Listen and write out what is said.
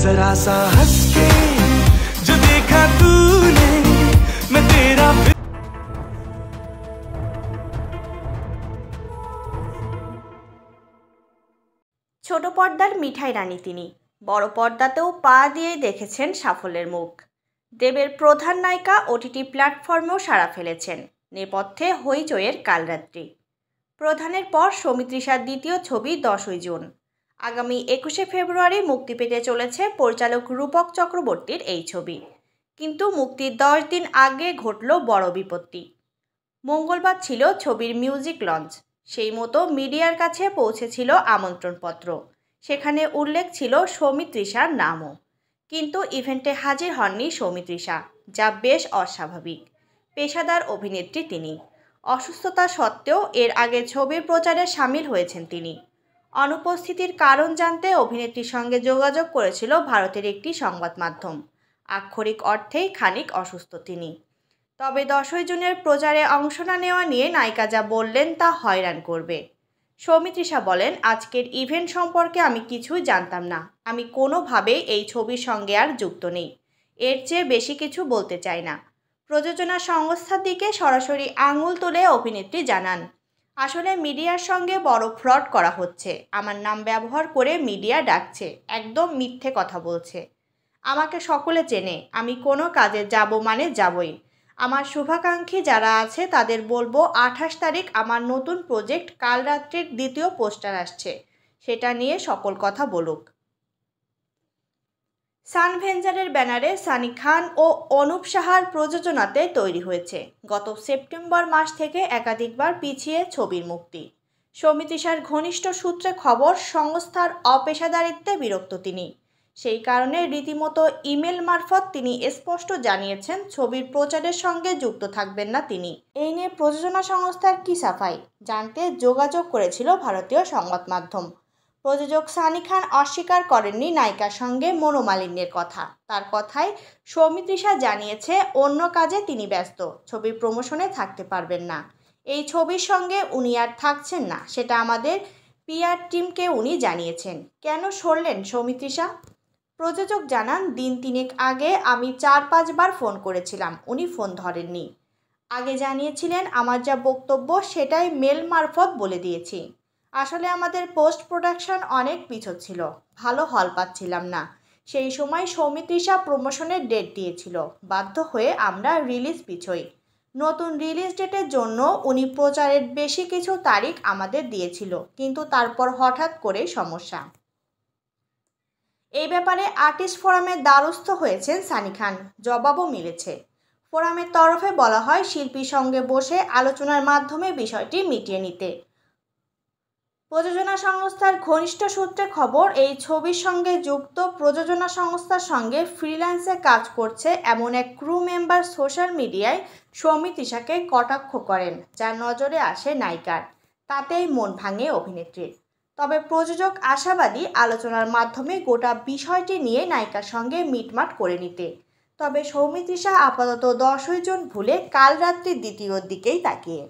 जरा सा हंस के जो देखा तूने मैं तेरा ছোট পর্দার মিঠাই রানী তিনি, বড় পর্দাতেও পা দিয়ে দেখেছেন সাফল্যের মুখ। দেবের প্রধান নায়িকা ওটিটি প্ল্যাটফর্মেও সাড়া ফেলেছেন। নেপথ্যে হইচইয়ের কালরাত্রি। প্রধানের পর সৌমিত্রিষার দ্বিতীয় ছবি 10ই জুন। আগামী 21শে ফেব্রুয়ারি মুক্তি পেতে চলেছে পরিচালক রূপক চক্রবর্তীর এই ছবি। কিন্তু মুক্তির 10 দিন আগে ঘটল বড় বিপত্তি। মঙ্গলবার ছিল ছবির মিউজিক লঞ্চ। সেই মতো মিডিয়ার কাছে পৌঁছেছিল আমন্ত্রণপত্র। সেখানে উল্লেখ ছিল সৌমিত্রিষার নামও। কিন্তু ইভেন্টে হাজির হননি সৌমিত্রিষা, যা বেশ অস্বাভাবিক। পেশাদার অভিনেত্রী তিনি। অসুস্থতা সত্ত্বেও এর আগে ছবির প্রচারে সামিল হয়েছেন তিনি। অনুপস্থিতির কারণ জানতে অভিনেত্রীর সঙ্গে যোগাযোগ করেছিল ভারতের একটি সংবাদ মাধ্যম। আক্ষরিক অর্থেই খানিক অসুস্থ তিনি। তবে 10ই জুনের প্রচারে অংশ না নেওয়া নিয়ে নায়িকা যা বললেন তা হয়রান করবে। সৌমিত্রিষা বলেন, আজকের ইভেন্ট সম্পর্কে আমি কিছুই জানতাম না। আমি কোনোভাবেই এই ছবির সঙ্গে আর যুক্ত নেই। এর চেয়ে বেশি কিছু বলতে চাই না। প্রযোজনা সংস্থার দিকে সরাসরি আঙুল তুলে অভিনেত্রী জানান, আসলে মিডিয়ার সঙ্গে বড় ফ্রড করা হচ্ছে। আমার নাম ব্যবহার করে মিডিয়া ডাকছে, একদম মিথ্যে কথা বলছে। আমাকে সকলে চেনে, আমি কোনো কাজে যাব মানে যাবই। আমার শুভাকাঙ্ক্ষী যারা আছে তাদের বলবো 28 তারিখ আমার নতুন প্রজেক্ট কালরাত্রির দ্বিতীয় পোস্টার আসছে, সেটা নিয়ে সকল কথা বলুক। সানভেঞ্জারের ব্যানারে সানি খান ও অনুপ সাহার প্রযোজনাতে তৈরি হয়েছে। গত সেপ্টেম্বর মাস থেকে একাধিকবার পিছিয়ে ছবির মুক্তি। সৌমিত্রিষার ঘনিষ্ঠ সূত্রে খবর, সংস্থার অপেশাদারিত্বে বিরক্ত তিনি। সেই কারণে রীতিমতো ইমেল মারফত তিনি স্পষ্ট জানিয়েছেন ছবির প্রচারের সঙ্গে যুক্ত থাকবেন না তিনি। এই নিয়ে প্রযোজনা সংস্থার কি সাফাই জানতে যোগাযোগ করেছিল ভারতীয় সংবাদ মাধ্যম। প্রযোজক সানি খান অস্বীকার করেননি নায়িকার সঙ্গে মনোমালিন্যের কথা। তার কথায় সৌমিত্রিষা জানিয়েছে অন্য কাজে তিনি ব্যস্ত, ছবির প্রমোশনে থাকতে পারবেন না। এই ছবির সঙ্গে উনি আর থাকছেন না, সেটা আমাদের পিআর টিমকে উনি জানিয়েছেন। কেন সরলেন সৌমিত্রিষা? প্রযোজক জানান, দিন 3 আগে আমি 4-5 বার ফোন করেছিলাম, উনি ফোন ধরেননি। আগে জানিয়েছিলেন, আমার যা বক্তব্য সেটাই মেল মারফত বলে দিয়েছি। আসলে আমাদের পোস্ট প্রোডাকশন অনেক পিছর ছিল, ভালো হল পাচ্ছিলাম না। সেই সময় সৌমিত্রিষা প্রমোশনের ডেট দিয়েছিল, বাধ্য হয়ে আমরা রিলিজ পিছোই। নতুন রিলিজ ডেটের জন্য উনি প্রচারের বেশি কিছু তারিখ আমাদের দিয়েছিল, কিন্তু তারপর হঠাৎ করে সমস্যা। এই ব্যাপারে আর্টিস্ট ফোরামের দ্বারস্থ হয়েছেন সানি খান, জবাবও মিলেছে। ফোরামের তরফে বলা হয়, শিল্পীর সঙ্গে বসে আলোচনার মাধ্যমে বিষয়টি মিটিয়ে নিতে। প্রযোজনা সংস্থার ঘনিষ্ঠ সূত্রে খবর, এই ছবির সঙ্গে যুক্ত প্রযোজনা সংস্থার সঙ্গে ফ্রিল্যান্সে কাজ করছে এমন এক ক্রু মেম্বার সোশ্যাল মিডিয়ায় সৌমিত্রিষাকে কটাক্ষ করেন, যা নজরে আসে নায়িকার। তাতেই মন ভাঙে অভিনেত্রীর। তবে প্রযোজক আশাবাদী আলোচনার মাধ্যমে গোটা বিষয়টি নিয়ে নায়িকার সঙ্গে মিটমাট করে নিতে। তবে সৌমিত্রিষা আপাতত 10ই জুন ভুলে কাল রাত্রির দ্বিতীয় দিকেই তাকিয়ে।